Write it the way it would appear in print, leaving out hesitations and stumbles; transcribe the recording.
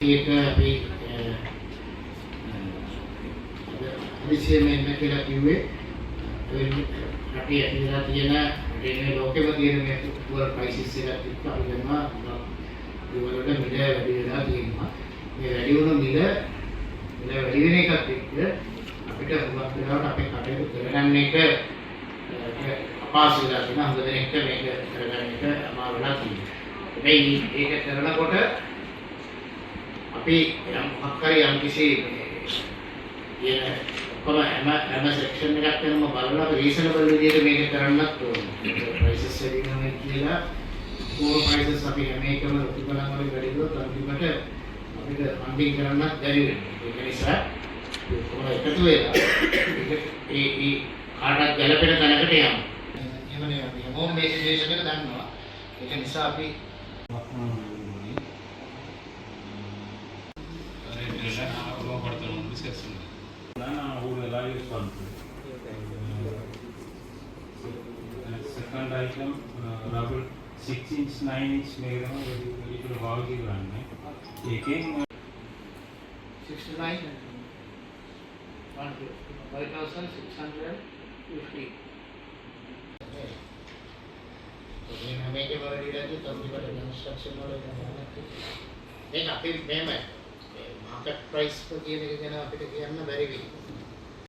ඒක අපි විශේෂයෙන්ම කියලා කිව්වේ රටේ ඇතිලා තියෙන මේ ලෝකෙම තියෙන මේ ෆුට්බෝල් ක්‍රයිසිස් එකත් එක්ක අපි ගන්නවා ඒවලට මිල වැඩි වෙලා තියෙනවා. මේ වැඩි වුණු මිල වැඩි වෙන එකත් එක්ක අපිට හුඟක් වෙලාවට අපේ කටයුතු කරගන්න එක අපහසු වෙලා තියෙනවා. හුඟ දෙනෙක්ට මේක කරගන්න එක අමාරු වෙලා තියෙනවා. හැබැයි ඒක කරනකොට අපි මොකක් හරි යම්කිසි හැම සෙක්ෂන් එකක් වෙනම බලලා රීසනබල් විදිහට මේක කරන්නත් ඕනේ. ප්‍රයිසස් වැඩි වෙනවා කියලා ඕවර් ප්‍රයිසස් අපි හැම එකම ලොකු ගණන් වලින් වැඩි කරොත් අන්තිමට අපිට ෆන්ඩින් කරන්නත් බැරි වෙනවා. ඒක නිසා කොහොමද එකතු වෙලා ඒ කාටවත් ගැළපෙන තැනකට යන්න. එහෙමනේ අපි හැමෝම මේ සිචුේෂන් එක දන්නවා. ඒක නිසා අපි second item rubber 6 inch 9 inch මේකම ඒක වාල්කි ගන්න. ඒකෙන් 69 5650 මේ මේකේ වලදීලාදී තම්බිවට කන්ස්ට්‍රක්ෂන් වල මේක අපි මේම මාකට් ප්‍රයිස් කියන එක ගැන අපිට කියන්න බැරි වෙයි.